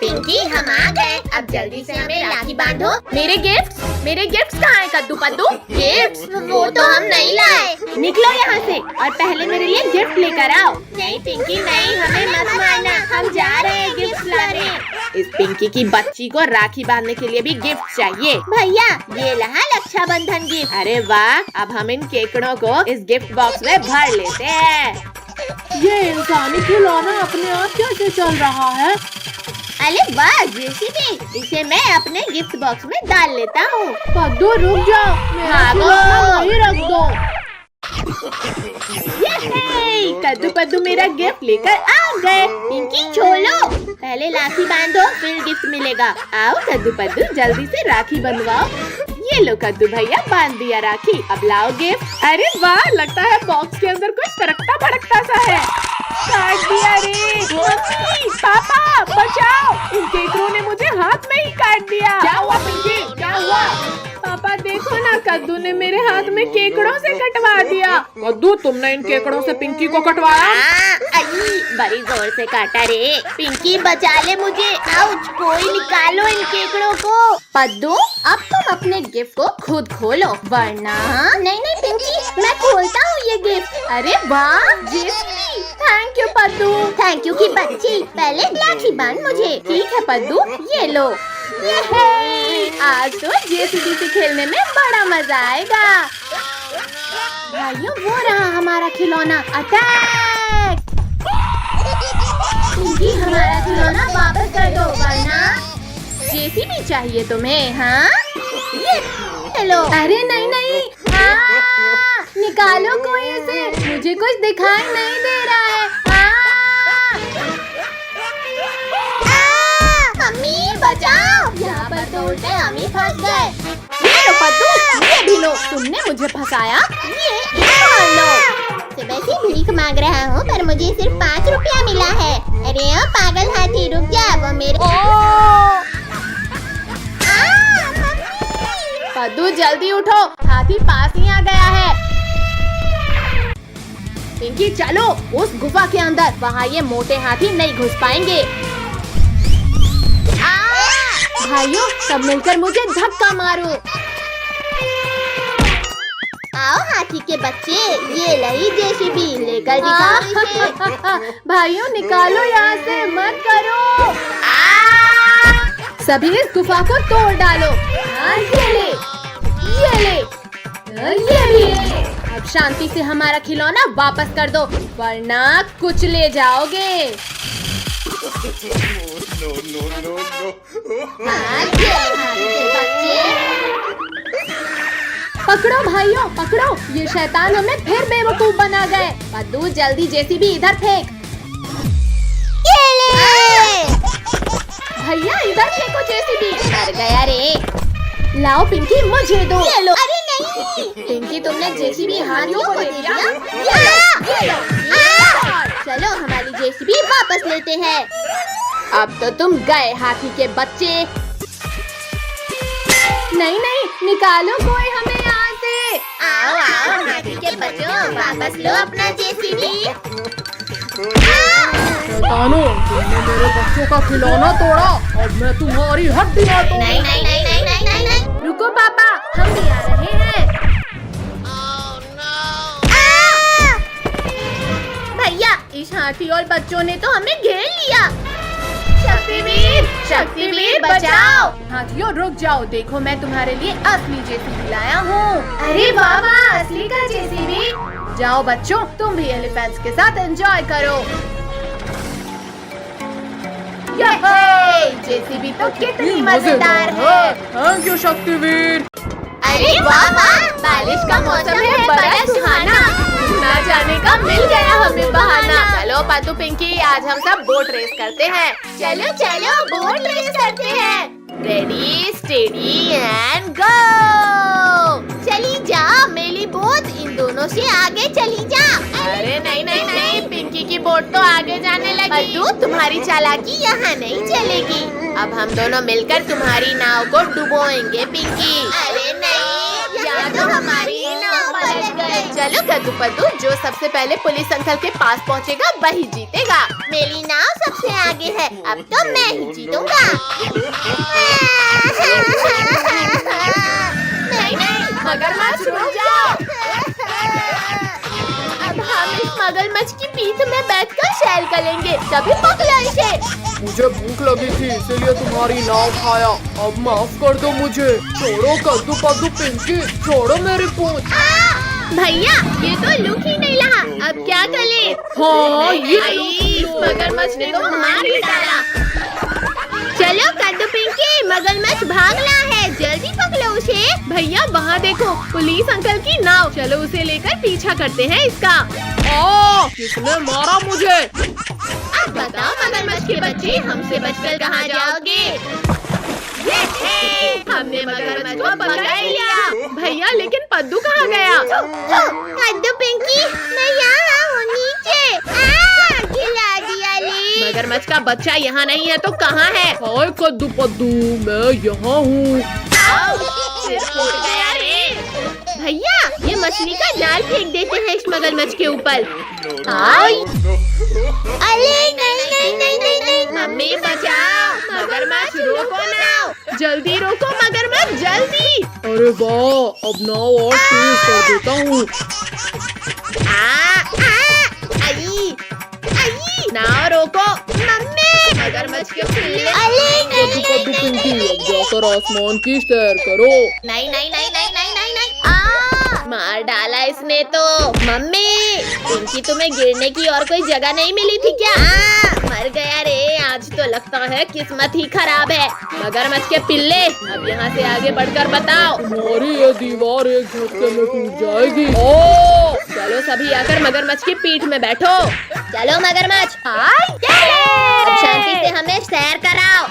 पिंकी हम आ गए। अब जल्दी से हमें राखी बांधो। मेरे गिफ्ट्स कहाँ हैं कद्दू पद्दू? गिफ्ट्स वो तो हम नहीं लाए। निकलो यहाँ से और पहले मेरे लिए गिफ्ट लेकर आओ। नहीं पिंकी नहीं, हमें मत मारना, हम जा रहे हैं गिफ्ट लाने। इस पिंकी की बच्ची को राखी बांधने के लिए भी गिफ्ट चाहिए। भैया ये रहा रक्षाबंधन गिफ्ट। अरे वाह, अब हम इन केकड़ों को इस गिफ्ट बॉक्स में भर लेते हैं। ये इंसानी खिलौना अपने आप कैसे चल रहा है? अरे वाह जेसीबी, इसे मैं अपने गिफ्ट बॉक्स में डाल लेता हूँ। पद्दू रुक जाओ, मेरा खिलौना वहीं रख दो। कद्दू पद्दू मेरा गिफ्ट लेकर आ गए। पिंकी छोड़ो, पहले राखी बांधो फिर गिफ्ट मिलेगा। आओ कद्दू पद्दू जल्दी से राखी बंधवाओ। ये लो कद्दू भैया बांध दिया राखी, अब लाओ गिफ्ट। अरे वाह, लगता है बॉक्स के अंदर कुछ तड़कता भड़कता सा है। काट दिया रे। मम्मी पापा बचाओ, इन केकड़ों ने मुझे हाथ में ही काट दिया। क्या हुआ पिंकी, क्या हुआ? पापा देखो ना, कद्दू ने मेरे हाथ में केकड़ों से कटवा दिया। कद्दू तुमने इन केकड़ों से पिंकी को कटवाया? बड़ी जोर से काटा रे। पिंकी बचा ले मुझे। आउच, कोई निकालो इन केकड़ों को। पद्दू अब तुम अपने गिफ्ट को खुद खोलो, वरना। नहीं नहीं पिंकी, मैं खोलता हूँ ये गिफ्ट। अरे वाह JCB, thank you Paddu. Thank you की बच्ची, पहले राखी बांध मुझे। ठीक है पद्दू, ये लो। आज तो जेसीबी से खेलने में बड़ा मजा आएगा। भाइयों वो रहा हमारा खिलौना। अटैक! पिंकी हमारा खिलौना वापस कर दो, वरना। जेसीबी चाहिए तुम्हें? हाँ ये हेलो। अरे नहीं नहीं, निकालो कोई इसे, मुझे कुछ दिखाई नहीं दे रहा है। मम्मी बचाओ, यहाँ पर तो उल्टे हम ही फंस गए। ये लो पद्दू, ये भी लो, तुमने मुझे फंसाया। ये लो। सुबह से भीख मांग रहा हूँ पर मुझे सिर्फ 5 रुपया मिला है। अरे ओ पागल हाथी रुक जा, वो मेरे। पद्दू जल्दी उठो, हाथी पास ही आ गया है। पिंकी चलो उस गुफा के अंदर, वहाँ ये मोटे हाथी नहीं घुस पाएंगे। भाइयों सब मिलकर मुझे धक्का मारो। आओ हाथी के बच्चे, ये लही जेसीबी लेकर दिखाओ इसे। भाइयों निकालो यहाँ से, मत करो। सभी इस गुफा को तोड़ डालो। ये ले, ये ले, ये भी ले। अब शांति से हमारा खिलौना वापस कर दो, वरना कुछ ले जाओगे। पकड़ो भाइयों पकड़ो, ये शैतान हमें फिर बेवकूफ बना गए। पद्दू जल्दी जेसीबी इधर फेंक। भैया इधर फेंको जेसीबी। डर गया रे। लाओ पिंकी मुझे दो। ये लो। अरे नहीं पिंकी, तुमने जेसीबी हाथियों को दे दिया। चलो हमारी जेसीबी वापस लेते हैं। अब तो तुम गए हाथी के बच्चे। नहीं नहीं, निकालो कोई हमें यहाँ से। आओ आओ हाथी के बच्चों, वापस लो अपना जेसीबी। शैतानों, तुमने मेरे बच्चों का खिलौना तोड़ा, अब मैं तुम्हारी हड्डियाँ तोड़ूंगा। नहीं नहीं नहीं नहीं नहीं नहीं नहीं, रुको पापा, हम भी आ रहे हैं। भैया इस हाथी और बच्चों ने तो हमें घेर लिया। शक्तिवीर, शक्तिवीर बचाओ। हाथियों रुक जाओ, देखो मैं तुम्हारे लिए असली जेसीबी लाया हूँ। अरे वाह वाह, असली का जेसीबी। जाओ बच्चों, तुम भी एलिफेंट्स के साथ एंजॉय करो। जेसीबी तो कितनी मजेदार है। Thank you Shaktiveer. अरे वाह वाह, बारिश का मौसम है, बड़ा सुहाना। ना जाने का मिल गया हमें बहाना। चलो पद्दू पिंकी, आज हम सब बोट रेस करते हैं। चलो चलो बोट रेस करते हैं। Ready steady and go. चली जा मेरी बोट, इन दोनों से आगे चली जा। अरे नहीं नहीं नहीं, पिंकी की बोट तो आगे जाने लगी। पद्दू तुम्हारी चालाकी यहाँ नहीं चलेगी। अब हम दोनों मिलकर तुम्हारी नाव को डुबोएंगे पिंकी। अरे नहीं, यहाँ तो हमारी नाव पलट गई। चलो कद्दू पद्दू, जो सबसे पहले पुलिस अंकल के पास पहुंचेगा वही जीतेगा। मेरी नाव सबसे आगे है, अब तो मैं ही जीतूंगा। नहीं नहीं, मगरमच्छ रुक जाओ। अब हम इस मगरमच्छ की पीठ में बैठकर सैर करेंगे, तभी पकड़ो इसे। मुझे भूख लगी थी इसीलिए तुम्हारी नाव खाया, अब माफ कर दो मुझे। छोड़ो कद्दू पद्दू पिंकी, छोड़ो मेरी पूंछ। भैया ये तो लुक ही नहीं रहा, अब क्या करें? हाँ ये इस मगरमच्छ ने तो मार ही डाला। चलो कद्दू पिंकी, मगरमच्छ भाग रहा है, जल्दी पकड़ो उसे। भैया वहाँ देखो, पुलिस अंकल की नाव, चलो उसे लेकर पीछा करते हैं इसका। किसने मारा मुझे? अब बताओ मगरमच्छ के बच्चे, हमसे बचकर कहाँ जाओगे? हमने मगरमच्छ को पकड़ लिया। भैया लेकिन पद्दू कहाँ गया? कद्दू पिंकी, मैं यहाँ हूँ नीचे। खिला दिया ले। मगरमच्छ का बच्चा यहाँ नहीं है तो कहाँ है? हाय कद्दू पद्दू, मैं यहाँ हूँ। सिर फूट गया रे। भैया ये मछली का जाल फेंक देते हैं इस मगरमच्छ के ऊपर। अरे नहीं नहीं नहीं नहीं नहीं, मम्मी बचाओ, मगरमच्छ रोको ना, जल्दी रोको मगरमच्छ जल्दी। अरे वाह, अब नाव और तेज कर देता हूँ। नाव रोको मम्मी, मगरमच्छ के पिल्ले। कद्दू पद्दू पिंकी, अब जाकर आसमान की सैर करो। नहीं नहीं नहीं नहीं नहीं नहीं नहीं, मार डाला इसने तो। मम्मी पिंकी, तुम्हें गिरने की और कोई जगह नहीं मिली थी क्या? मर गया रे, आज तो लगता है किस्मत ही खराब है। मगरमच्छ के पिल्ले, अब यहाँ से आगे बढ़कर बताओ। तुम्हारी ये दीवार एक झटके में टूट जाएगी। चलो सभी आकर मगरमच्छ की पीठ में बैठो। चलो मगरमच्छ, अब शांति से हमें सैर कराओ।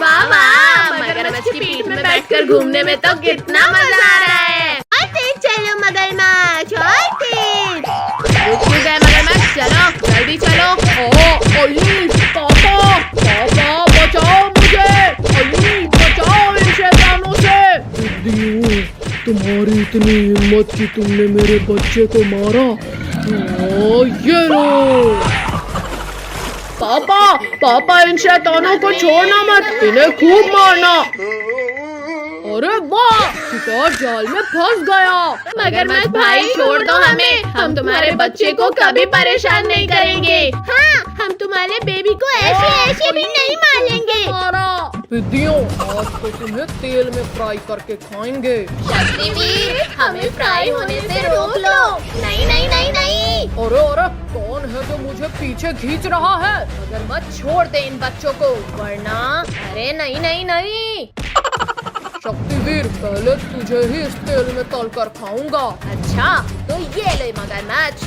वाह वाह, मगरमच्छ की पीठ में बैठकर घूमने में तो कितना मजा आ रहा है। और तेज चलो मगरमच्छ, और तेज। रुक गए मगरमच्छ, चलो जल्दी चलो। पापा पापा बचाओ मुझे, बचाओ इन शैतानों से। दीदी, तुम्हारी इतनी हिम्मत कि तुमने मेरे बच्चे को मारा। ये लो पापा, इन शैतानों को छोड़ना मत, इन्हें खूब मारना। अरे वाह, शिकार जाल में फंस गया। मगरमच्छ भाई छोड़ दो हमें, हम तुम्हारे बच्चे को कभी परेशान नहीं करेंगे। हाँ, हम तुम्हारे बेबी को ऐसे भी नहीं मारेंगे। पिद्दियों, आज तो तुम्हें तेल में फ्राई करके खाएंगे। शक्तिवीर, हमें फ्राई होने से रोक लो। नहीं नहीं नहीं नहीं। अरे कौन है जो मुझे पीछे खींच रहा है? मगरमच्छ छोड़ दे इन बच्चों को, वरना। अरे नहीं नहीं नहीं। शक्तिवीर, पहले तुझे ही इस तेल में तल कर खाऊंगा। अच्छा तो ये ले मगरमच्छ।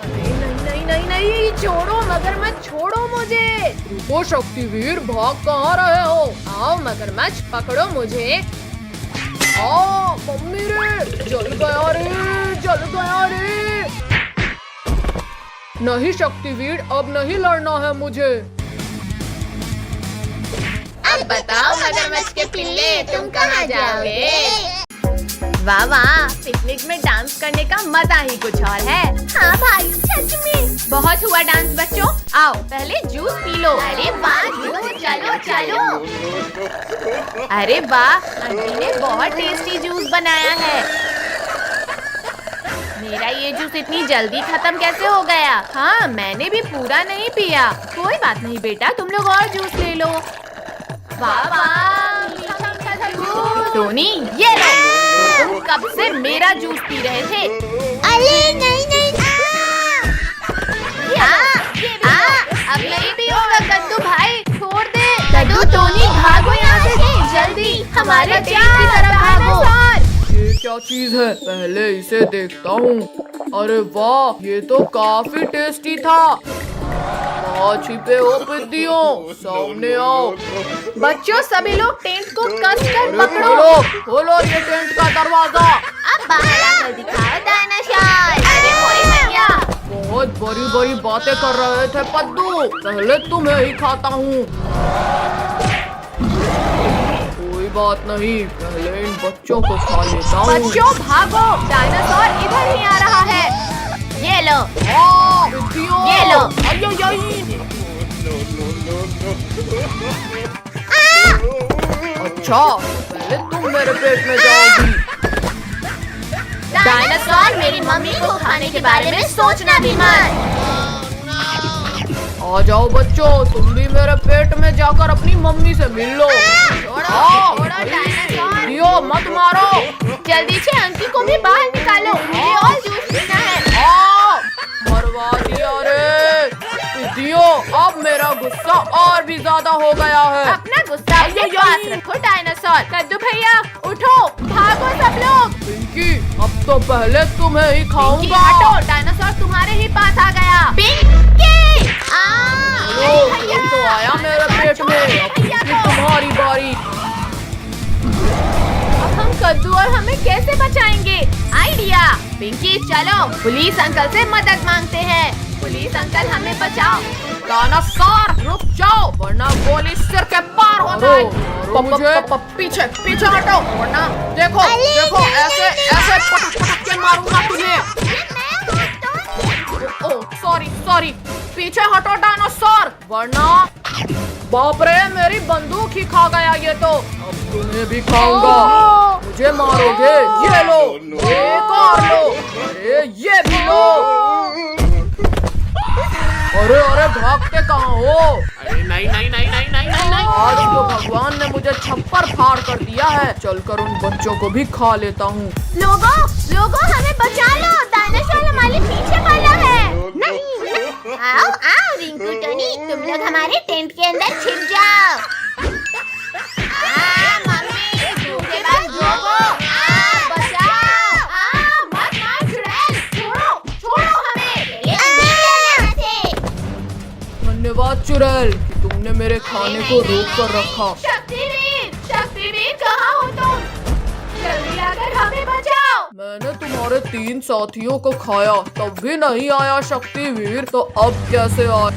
अरे नहीं नहीं नहीं नहीं, छोड़ो मगरमच्छ, छोड़ो मुझे। रुको शक्तिवीर, भाग कहाँ रहे हो? आओ मगरमच्छ, पकड़ो मुझे। मम्मी रे, जल गया रे। नहीं शक्तिवीर, अब नहीं लड़ना है मुझे। अब बताओ मगरमच्छ के पिल्ले, तुम कहाँ जाओगे? वाह वाह, पिकनिक में डांस करने का मजा ही कुछ और है। हाँ भाई, सच में। बहुत हुआ डांस बच्चों, आओ पहले जूस पी लो। अरे वाह, चलो चलो। अरे वाह, आंटी ने बहुत टेस्टी जूस बनाया है। मेरा ये जूस इतनी जल्दी खत्म कैसे हो गया? हाँ, मैंने भी पूरा नहीं पिया। कोई बात नहीं बेटा, तुम लोग और जूस ले लो। वाह वाह, मीठा मीठा जूस। टोनी, ये लो, तुम कब से मेरा जूस पी रहे थे? अरे नहीं नहीं। अब नहीं पियोगा कद्दू भाई, छोड़ दे। कद्दू, टोनी भागो यहाँ से जल्दी, हमारे पेट की तरफ भागो। ये क्या चीज है? पहले इसे देखता हूँ। अरे वाह, ये तो काफी टेस्टी था। कहाँ छिपे हो पिद्दियों, सामने आओ। बच्चों सभी लोग टेंट को कस कर अरे पकड़ो। खोलो ये टेंट का दरवाजा। अब बाहर आकर दिखाओ डायनासोर। अरे मोरी भैया, बहुत बड़ी बातें कर रहे थे पद्दू, पहले तुम्हें ही खाता हूँ। कोई कोई बात नहीं, पहले इन बच्चों को खा लेता हूँ। बच्चों भागो, डायनासोर इधर ही आ रहा है। ये लो, ये लो। अच्छा, पहले तुम मेरे पेट में जाओगी। डायनासोर मेरी मम्मी को खाने के बारे में सोचना भी मत। आ जाओ बच्चों, तुम भी मेरे पेट में जाकर अपनी मम्मी से मिल लो। दियो, मत मारो। जल्दी से अंकी को भी बाहर निकालो, मुझे और जूस पीना है। मरवा दिया रे। दियो, अब मेरा गुस्सा और भी ज्यादा हो गया है। अपना गुस्सा अपने पास रखो डायनासोर। कद्दू भैया उठो, भागो सब लोग। पिंकी, अब तो पहले तुम्हें ही खाऊंगा। हटो, डायनासोर तुम्हारे ही पास आ गया। पिंकी! ये तो आया मेरे पेट में, अब तुम्हारी बारी। अब हम कद्दू और हमें कैसे बचाएंगे? आइडिया! पिंकी चलो, पुलिस अंकल से मदद मांगते हैं। पुलिस अंकल हमें बचाओ। डायनासोर रुक जाओ, वरना गोली सिर के पार हो जाए। पीछे पीछे हटो, वरना देखो देखो ऐसे ऐसे पटक के मारूंगा तुम्हें। सॉरी, पीछे हटो डायनासोर, वरना बाप रे, मेरी बंदूक ही खा गया ये तो। अब तुम्हें भी खाऊंगा। मुझे मारोगे? ये लो, एक और लो, अरे ये भी लो। अरे भागते कहाँ हो? अरे नहीं। आज तो भगवान ने मुझे छप्पर फाड़ कर दिया है। चलकर उन बच्चों को भी खा लेता हूँ। लोगों हमें बचा लो, डायनासोर हमारे पीछे पड़ा है। नहीं, आओ रिंकू टोनी, तुम लोग हमारे टेंट के अंदर छिप जाओ। मम्मी, धोखेबाज लोगो, बचाओ। मत मार चुड़ैल, छोड़ो हमें। यहाँ से। धन्यवाद चुड़ैल कि तुमने मेरे खाने को रोक कर रखा। शक्तिवीर कहाँ हो तुम? जल्दी आकर हमें बचाओ। मैंने तुम्हारे 3 साथियों को खाया, तब भी नहीं आया शक्तिवीर, तो अब कैसे आया?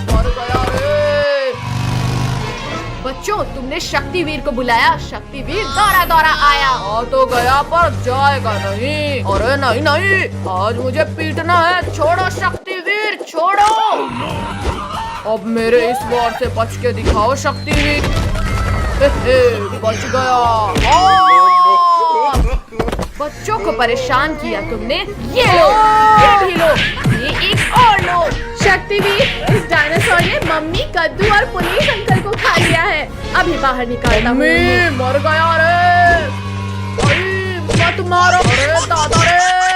मर गया रे। बच्चों, तुमने शक्तिवीर को बुलाया, शक्तिवीर दौड़ा आया। आ तो गया पर जाएगा नहीं। अरे नहीं, आज मुझे पीटना है। छोड़ो शक्तिवीर, छोड़ो। अब मेरे इस वार से बच के दिखाओ शक्तिवीर। बच गया। बच्चों को परेशान किया तुमने। ये लो, ये भी लो, ये एक और लो। शक्तिवीर, इस डायनासोर ने मम्मी, कद्दू और पुलिस अंकल को खा लिया है। अभी बाहर निकालता हूँ। मर गया रे। मत मारो, अरे दादा रे।